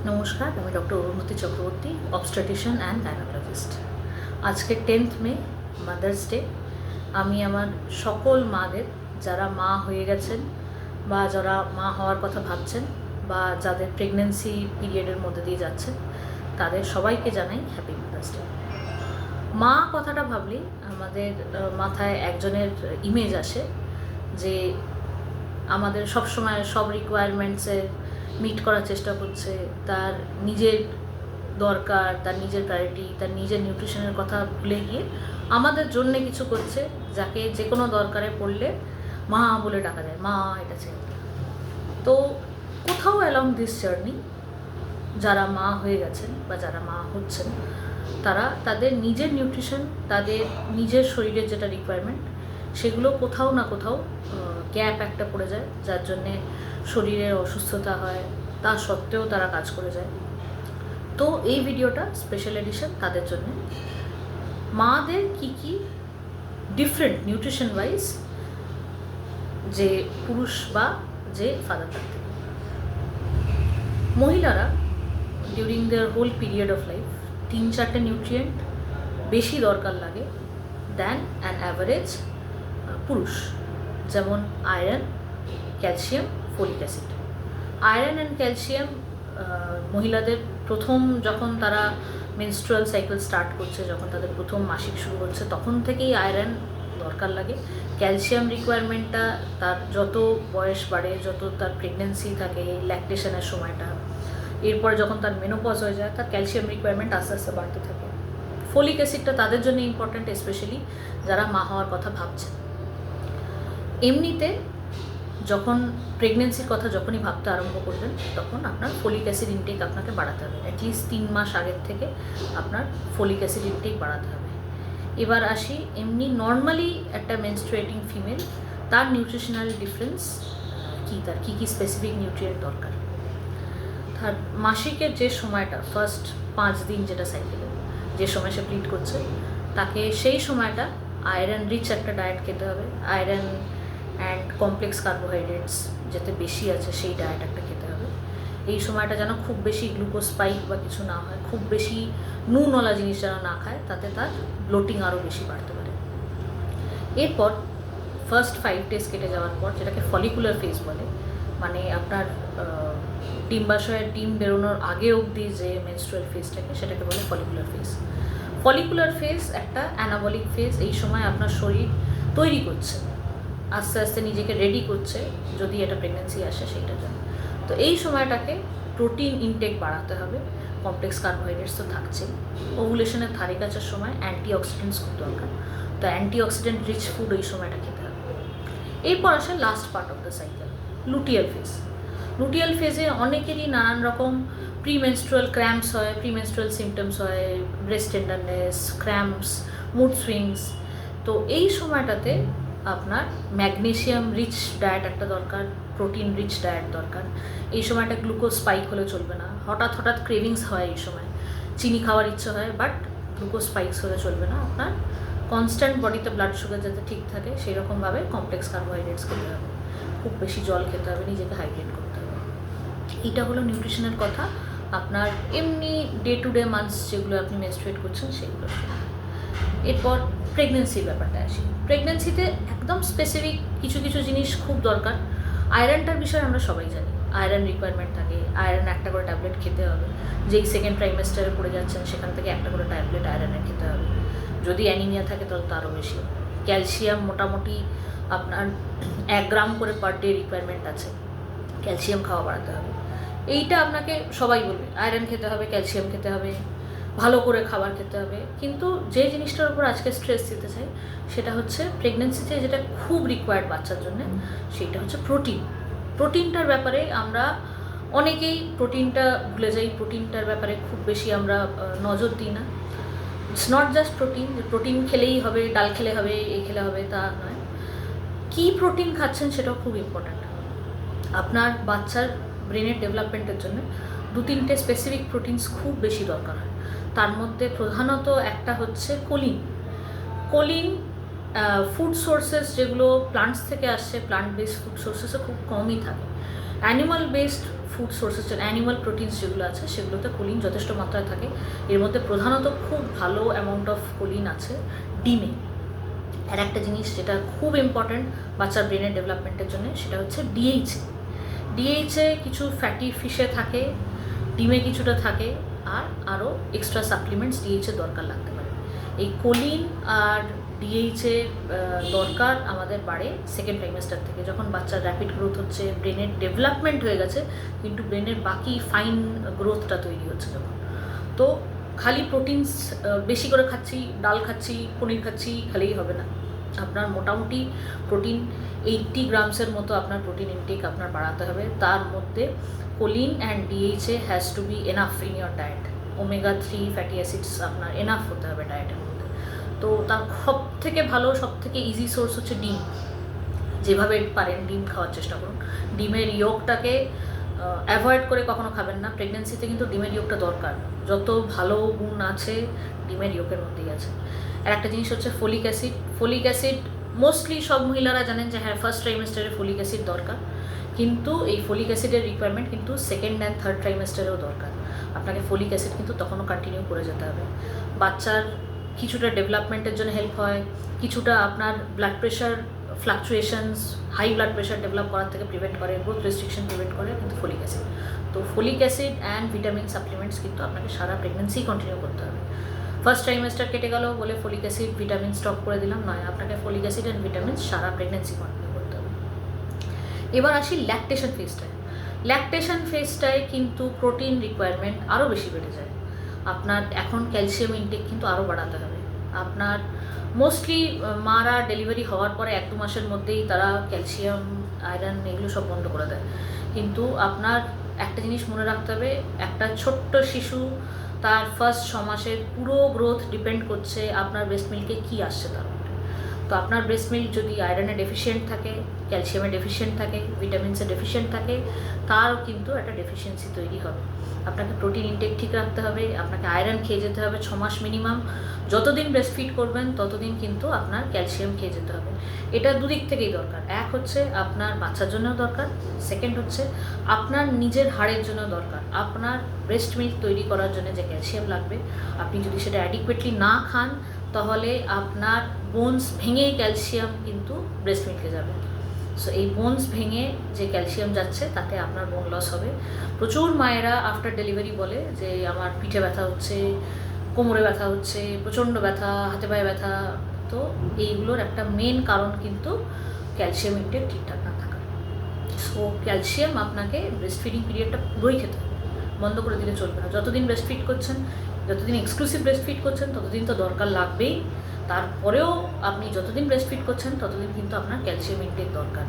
নমস্কার, আমি doctor Arunamati Chakraborty, obstetrician and gynaecologist. আজকে 10th মে, মাদার্স ডে। আমি আমার সকল মাদের, যারা মা হয়ে গেছেন বা যারা মা হওয়ার কথা ভাবছেন বা যাদের প্রেগনেন্সি পিরিয়ডের মধ্যে দিয়ে যাচ্ছেন, তাদের সবাইকে জানাই হ্যাপি মাদার্স ডে। মা কথাটা ভাবলেই আমাদের মাথায় একজনের ইমেজ আসে যে আমাদের সবসময় সব রিকোয়ারমেন্টসের মিট করার চেষ্টা করছে, তার নিজের দরকার, তার নিজের প্রায়োরিটি, তার নিজের নিউট্রিশনের কথা ভুলে গিয়ে আমাদের জন্য কিছু করছে, যাকে যে কোনো দরকারে পড়লে মা বলে ডাকা যায়, মা এটা চাই। তো কোথাও অ্যালং দিস জার্নি যারা মা হয়ে গেছেন বা যারা মা হচ্ছেন, তারা তাদের নিজের নিউট্রিশন, তাদের নিজের শরীরের যেটা রিকোয়ারমেন্ট, সেগুলো কোথাও না কোথাও গ্যাপ একটা পড়ে যায়, যার জন্যে শরীরের অসুস্থতা হয়। তা সত্ত্বেও তারা কাজ করে যায়। তো এই ভিডিওটা স্পেশাল এডিশন তাদের জন্য। মাদের কি কি ডিফারেন্ট নিউট্রিশন ওয়াইজ যে পুরুষ বা যে ফাদার তার থেকে। মহিলারা during their whole period of life 3-4টে নিউট্রিয়েন্ট বেশি দরকার লাগে দ্যান অ্যান অ্যাভারেজ পুরুষ, যেমন iron, calcium, folic acid. Iron and calcium মহিলাদের প্রথম যখন তারা মেনস্ট্রুয়াল সাইকেল স্টার্ট করছে, যখন তাদের প্রথম মাসিক শুরু হচ্ছে, তখন থেকেই আয়রন দরকার লাগে। ক্যালসিয়াম রিকোয়ারমেন্টটা তার যত বয়স বাড়ে, যত তার প্রেগনেন্সি থাকে, ল্যাকটেশনের সময়টা, এরপর যখন তার মেনোপজ হয়ে যায়, তার ক্যালসিয়াম রিকোয়ারমেন্ট আস্তে আস্তে বাড়তে থাকে। ফোলিক অ্যাসিডটা তাদের জন্য ইম্পর্ট্যান্ট, স্পেশালি যারা মা হওয়ার কথা ভাবছেন। এমনিতে যখন প্রেগনেন্সির কথা যখনই ভাবতে আরম্ভ করবেন, তখন আপনার ফোলিক অ্যাসিড ইনটেক আপনাকে বাড়াতে হবে। অ্যাটলিস্ট 3 মাস আগের থেকে আপনার ফোলিক অ্যাসিড ইনটেক বাড়াতে হবে। এবার আসি, এমনি নর্মালি একটা মেনস্ট্রুয়েটিং ফিমেল, তার নিউট্রিশনাল ডিফারেন্স কী, তার কী কী স্পেসিফিক নিউট্রিয়েন্ট দরকার। তার মাসিকের যে সময়টা, ফার্স্ট 5 দিন যেটা সাইকেলে, যে সময় সে ব্লিড করছে, তাকে সেই সময়টা আয়রন রিচ একটা ডায়েট খেতে হবে। আয়রন অ্যান্ড কমপ্লেক্স কার্বোহাইড্রেটস যাতে বেশি আছে, সেই ডায়েট একটা খেতে হবে। এই সময়টা যেন খুব বেশি গ্লুকোজ স্পাইক বা কিছু না হয়, খুব বেশি নুনওয়ালা জিনিস যেন না খায়, তাতে তার ব্লোটিং আরও বেশি বাড়তে পারে। এরপর ফার্স্ট 5 ডেজ কেটে যাওয়ার পর, যেটাকে ফলিকুলার ফেজ বলে, মানে আপনার ডিম্বাশয়ের ডিম বেরোনোর আগে অবধি যে মেনস্ট্রুয়াল ফেজটাকে, সেটাকে বলে ফলিকুলার ফেজ। ফলিকুলার ফেজ একটা অ্যানাবলিক ফেজ। এই সময় আপনার শরীর তৈরি করছে, আস্তে আস্তে নিজেকে রেডি করছে যদি এটা প্রেগনেন্সি আসে সেইটার জন্য। তো এই সময়টাকে প্রোটিন ইনটেক বাড়াতে হবে, কমপ্লেক্স কার্বোহাইড্রেটস তো থাকছেই। ওভুলেশনের ধারে কাছার সময় অ্যান্টিঅক্সিডেন্টস খুব দরকার, তো অ্যান্টিঅক্সিডেন্ট রিচ ফুড ওই সময়টা খেতে হবে। এরপর আসে last part of the cycle, luteal phase. Luteal ফেজে অনেকেরই নানান রকম প্রিমেনস্ট্রুয়াল ক্র্যাম্পস হয়, প্রিমেনস্ট্রুয়াল সিমটমস হয়, breast tenderness, cramps, mood swings. তো এই সময়টাতে আপনার ম্যাগনেশিয়াম রিচ ডায়েট একটা দরকার, প্রোটিন রিচ ডায়েট দরকার। এই সময়টা গ্লুকোজ স্পাইক হলে চলবে না। হঠাৎ হঠাৎ ক্রেভিংস হয় এই সময়, চিনি খাওয়ার ইচ্ছে হয়, বাট গ্লুকোজ স্পাইকস হলে চলবে না। আপনার কনস্ট্যান্ট বডিতে ব্লাড সুগার যাতে ঠিক থাকে, সেই রকমভাবে কমপ্লেক্স কার্বোহাইড্রেটস খেতে হবে, খুব বেশি জল খেতে হবে, নিজেকে হাইড্রেট করতে হবে। এটা হলো নিউট্রিশনের কথা। আপনার এমনি ডে টু ডে মান্থস যেগুলো আপনি মেনস্ট্রুয়েট করছেন, সেগুলো। এরপর প্রেগনেন্সির ব্যাপারটা আসি। প্রেগনেন্সিতে একদম স্পেসিফিক কিছু কিছু জিনিস খুব দরকার। আয়রনটার বিষয়ে আমরা সবাই জানি, আয়রন রিকোয়ারমেন্ট থাকে। আয়রন একটা করে ট্যাবলেট খেতে হবে। যেই সেকেন্ড ট্রাইমেস্টারে পড়ে যাচ্ছেন, সেখান থেকে একটা করে ট্যাবলেট আয়রনের খেতে হবে। যদি অ্যানিমিয়া থাকে তাহলে তো আরও বেশি। ক্যালসিয়াম মোটামুটি আপনার 1 গ্রাম করে পার ডে রিকোয়ারমেন্ট আছে, ক্যালসিয়াম খাওয়া বাড়াতে হবে। এইটা আপনাকে সবাই বলবে, আয়রন খেতে হবে, ক্যালসিয়াম খেতে হবে, ভালো করে খাবার খেতে হবে। কিন্তু যে জিনিসটার উপর আজকে স্ট্রেস দিতে চাই, সেটা হচ্ছে প্রেগনেন্সিতে যেটা খুব রিকোয়ার্ড বাচ্চার জন্য, সেটা হচ্ছে প্রোটিন। প্রোটিনটার ব্যাপারে আমরা অনেকেই প্রোটিনটা ভুলে যাই, প্রোটিনটার ব্যাপারে খুব বেশি আমরা নজর দিই না। ইটস নট জাস্ট প্রোটিন, যে প্রোটিন খেলেই হবে, ডাল খেলে হবে, এই খেলে হবে, তা নয়। কী প্রোটিন খাচ্ছেন সেটাও খুব ইম্পর্ট্যান্ট। আপনার বাচ্চার ব্রেনের ডেভেলপমেন্টের জন্য 2-3টে স্পেসিফিক প্রোটিনস খুব বেশি দরকার হয়। তার মধ্যে প্রধানত একটা হচ্ছে কোলিন। কোলিন ফুড সোর্সেস যেগুলো প্লান্টস থেকে আসছে, প্লান্ট বেসড ফুড সোর্সেসে খুব কমই থাকে। Animal based food sources animal proteins যেগুলো আছে সেগুলোতে কোলিন যথেষ্ট মাত্রায় থাকে। এর মধ্যে প্রধানত খুব ভালো অ্যামাউন্ট অফ কোলিন আছে ডিমে। আর একটা জিনিস যেটা খুব ইম্পর্ট্যান্ট বাচ্চার ব্রেনের ডেভেলপমেন্টের জন্য, সেটা হচ্ছে ডিএইচএ। ডিএইচএ কিছু ফ্যাটি ফিশে থাকে, ডিমে কিছুটা থাকে, আর আরও এক্সট্রা সাপ্লিমেন্টস ডিএইচএ দরকার লাগতে পারে। এই কোলিন আর ডিএইচএ দরকার আমাদের বাড়ে সেকেন্ড ট্রাইমেস্টার থেকে, যখন বাচ্চার র্যাপিড গ্রোথ হচ্ছে, ব্রেনের ডেভেলপমেন্ট হয়ে গেছে কিন্তু ব্রেনের বাকি ফাইন গ্রোথটা তৈরি হচ্ছে যখন। তো খালি প্রোটিনস বেশি করে খাচ্ছি, ডাল খাচ্ছি, পনির খাচ্ছি খালেই হবে না। আপনার মোটামুটি প্রোটিন 80 গ্রামসের মতো আপনার প্রোটিন ইনটেক আপনার বাড়াতে হবে। তার মধ্যে choline and DHA has to be enough in your diet. Omega 3 fatty acids আপনার এনাফ হতে হবে ডায়েটের মধ্যে। তো তার সব থেকে ভালো, সব থেকে ইজি সোর্স হচ্ছে ডিম। যেভাবে পারেন ডিম খাওয়ার চেষ্টা করুন। ডিমের ইয়োগটাকে অ্যাভয়েড করে কখনো খাবেন না। প্রেগনেন্সিতে কিন্তু ডিমের ইয়োগটা দরকার। যত ভালো গুণ আছে ডিমের ইয়োগের মধ্যেই আছে। আর একটা জিনিস হচ্ছে folic acid. Folic acid mostly সব মহিলারা জানেন যে হ্যাঁ, ফার্স্ট ট্রাইমেস্টারে ফলিক অ্যাসিড দরকার, কিন্তু এই ফলিক অ্যাসিডের রিকোয়ারমেন্ট কিন্তু সেকেন্ড অ্যান্ড থার্ড ট্রাইমেস্টারেও দরকার। আপনাকে ফলিক অ্যাসিড কিন্তু তখনও কন্টিনিউ করে যেতে হবে। বাচ্চার কিছুটা ডেভেলপমেন্টের জন্য হেল্প হয়, কিছুটা আপনার blood pressure fluctuations, high blood pressure develop করার থেকে প্রিভেন্ট করে, গ্রোথ রেস্ট্রিকশন প্রিভেন্ট করে কিন্তু ফলিক অ্যাসিড। তো folic acid and vitamin supplements কিন্তু আপনাকে সারা প্রেগনেন্সি কন্টিনিউ করতে হবে। ফার্স্ট ট্রাইমেস্টার কেটে গেল বলে ফলিক অ্যাসিড ভিটামিন স্টপ করে দিলাম, নয়, আপনাকে ফলিক অ্যাসিড অ্যান্ড ভিটামিন সারা প্রেগনেন্সি কন্টিনিউ করতে হবে। এবার আসি ল্যাকটেশন ফেজটায়। ল্যাকটেশন ফেজটায় কিন্তু প্রোটিন রিকোয়ারমেন্ট আরও বেশি বেড়ে যায়। আপনার এখন ক্যালসিয়াম ইনটেক কিন্তু আরও বাড়াতে হবে। আপনার মোস্টলি মারা ডেলিভারি হওয়ার পরে 1-2 মাসের মধ্যেই তারা ক্যালসিয়াম, আয়রন এগুলো সব বন্ধ করে দেয়। কিন্তু আপনার একটা জিনিস মনে রাখতে হবে, একটা ছোট্ট শিশু তার ফার্স্ট 6 মাসের পুরো গ্রোথ ডিপেন্ড করছে আপনার ব্রেস্ট মিল্কে কী আসছে তার মধ্যে। তো আপনার ব্রেস্ট মিল্ক যদি আয়রনে ডেফিসিয়েন্ট থাকে, ক্যালসিয়ামে ডেফিসিয়েন্ট থাকে, ভিটামিনসে ডেফিসিয়েন্ট থাকে, তারও কিন্তু একটা ডেফিসিয়েন্সি তৈরি হবে। আপনাকে প্রোটিন ইনটেক ঠিক রাখতে হবে, আপনাকে আয়রন খেয়ে যেতে হবে 6 মাস মিনিমাম। যতদিন ব্রেস্ট ফিড করবেন ততদিন কিন্তু আপনার ক্যালসিয়াম খেয়ে যেতে হবে। এটা দুদিক থেকেই দরকার। এক হচ্ছে আপনার বাচ্চার জন্যও দরকার, সেকেন্ড হচ্ছে আপনার নিজের হাড়ের জন্য দরকার। আপনার ব্রেস্ট মিল্ক তৈরি করার জন্য যে ক্যালসিয়াম লাগবে, আপনি যদি সেটা অ্যাডিকুয়েটলি না খান তাহলে আপনার বোনস ভেঙে ক্যালসিয়াম কিন্তু ব্রেস্ট মিল্কে যাবে। সো এই বোনস ভেঙে যে ক্যালসিয়াম যাচ্ছে তাতে আপনার বোন লস হবে। প্রচুর মায়েরা আফটার ডেলিভারি বলে যে আমার পিঠে ব্যথা হচ্ছে, কোমরে ব্যথা হচ্ছে, প্রচণ্ড ব্যথা, হাতে পায়ে ব্যথা। তো এইগুলোর একটা মেন কারণ কিন্তু ক্যালসিয়াম ইনটেক ঠিকঠাক না থাকা। সো ক্যালসিয়াম আপনাকে ব্রেস্ট ফিডিং পিরিয়ডটা পুরোই খেতে হবে, বন্ধ করে দিলে চলবে না। যতদিন ব্রেস্ট ফিড করছেন, যতদিন এক্সক্লুসিভ ব্রেস্ট ফিড করছেন ততদিন তো দরকার লাগবেই। তারপরেও আপনি যতদিন ব্রেস্ট ফিড করছেন ততদিন কিন্তু আপনার ক্যালসিয়াম ইনটেক দরকার।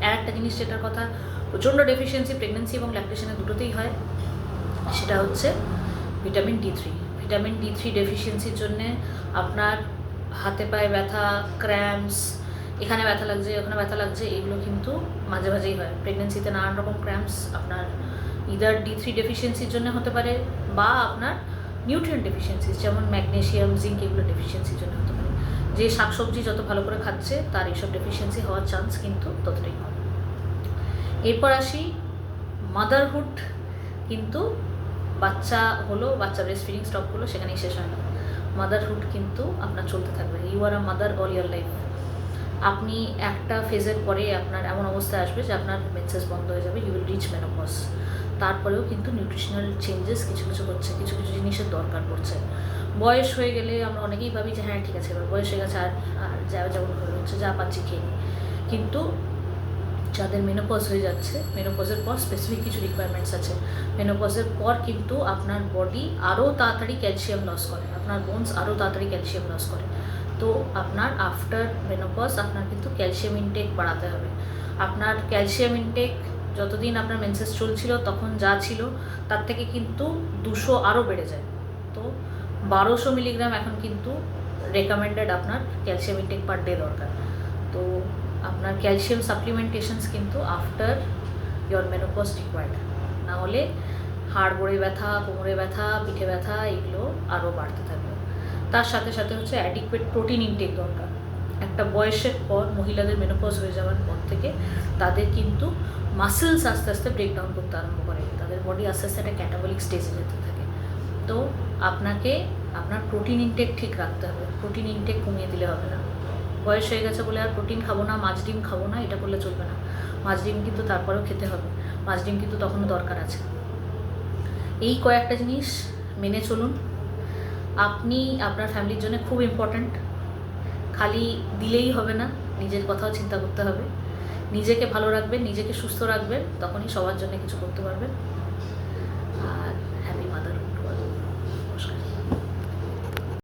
আর একটা জিনিস যেটার কথা প্রচণ্ড ডেফিসিয়েন্সি প্রেগনেন্সি এবং ল্যাকটেশনে দুটোতেই হয়, সেটা হচ্ছে ভিটামিন D3। ভিটামিন D3 ডেফিসিয়েন্সির জন্যে আপনার হাতে পায়ে ব্যথা, ক্র্যাম্পস, এখানে ব্যথা লাগছে, ওখানে ব্যথা লাগছে, এগুলো কিন্তু মাঝে মাঝেই হয়। প্রেগনেন্সিতে নানান রকম ক্র্যাম্পস আপনার ইদার D3 ডেফিসিয়েন্সির জন্য হতে পারে বা আপনার নিউট্রিয়েন্ট ডেফিসিয়েন্সিস যেমন ম্যাগনেশিয়াম, জিঙ্ক, এগুলো ডেফিসিয়েন্সির জন্য হতে পারে। যে শাকসবজি যত ভালো করে খাচ্ছে তার এইসব ডেফিসিয়েন্সি হওয়ার চান্স কিন্তু ততটাই কম। এরপর আসি মাদারহুড। কিন্তু বাচ্চা হলো, বাচ্চা ব্রেস্ট ফিডিং স্টপ হলো, সেখানেই শেষ হয় না। মাদারহুড কিন্তু আপনার চলতে থাকবে। You are a mother all your life. আপনি একটা ফেজের পরে আপনার এমন অবস্থায় আসবে যে আপনার মেন্সেস বন্ধ হয়ে যাবে, ইউ উইল রিচ মেনোপজ। তারপরেও কিন্তু নিউট্রিশনাল চেঞ্জেস কিছু কিছু হচ্ছে, কিছু কিছু জিনিসের দরকার পড়ছে। বয়স হয়ে গেলে আমরা অনেকেই ভাবি যে হ্যাঁ ঠিক আছে, এবার বয়স হয়ে গেছে, আর যা যেমন হচ্ছে যা পাচ্ছি খেয়ে নিই। কিন্তু যাদের মেনোপজ হয়ে যাচ্ছে, মেনোপজের পর স্পেসিফিক কিছু রিকোয়ারমেন্টস আছে। মেনোপজের পর কিন্তু আপনার বডি আরও তাড়াতাড়ি ক্যালসিয়াম লস করে, আপনার বোনস আরও তাড়াতাড়ি ক্যালসিয়াম লস করে। তো আপনার আফটার মেনোপজ আপনার কিন্তু ক্যালসিয়াম ইনটেক বাড়াতে হবে। আপনার ক্যালসিয়াম ইনটেক যতদিন আপনার মেন্সেস চলছিল তখন যা ছিল তার থেকে কিন্তু 200 আরও বেড়ে যায়। তো 1200 মিলিগ্রাম এখন কিন্তু রেকমেন্ডেড আপনার ক্যালসিয়াম ইনটেক পার ডে দরকার। তো আপনার ক্যালসিয়াম সাপ্লিমেন্টেশনস কিন্তু আফটার ইয়োর মেনোপজ রিকোয়ার্ড, না হলে হাড় গোড়ে ব্যথা, কোমরে ব্যথা, পিঠে ব্যথা এগুলো আরও বাড়তে থাকবে। তার সাথে সাথে হচ্ছে অ্যাডিকুয়েট প্রোটিন ইনটেক দরকার। একটা বয়সের পর মহিলাদের মেনোপজ হয়ে যাওয়ার পর থেকে তাদের কিন্তু মাসেলস আস্তে আস্তে ব্রেকডাউন করতে আরম্ভ করে, তাদের বডি আস্তে আস্তে একটা ক্যাটাবলিক স্টেজে যেতে থাকে। তো আপনাকে আপনার প্রোটিন ইনটেক ঠিক রাখতে হবে, প্রোটিন ইনটেক কমিয়ে দিলে হবে না। বয়স হয়ে গেছে বলে আর প্রোটিন খাবো না, মাছ ডিম খাবো না, এটা করলে চলবে না। মাছ ডিম কিন্তু তারপরেও খেতে হবে, মাছ ডিম কিন্তু তখনও দরকার আছে। এই কয়েকটা জিনিস মেনে চলুন। আপনি আপনার ফ্যামিলির জন্য খুব ইম্পর্ট্যান্ট। খালি দিলেই হবে না, নিজের কথাও চিন্তা করতে হবে। নিজেকে ভালো রাখবেন, নিজেকে সুস্থ রাখবেন, তখনই সবার জন্য কিছু করতে পারবেন। আর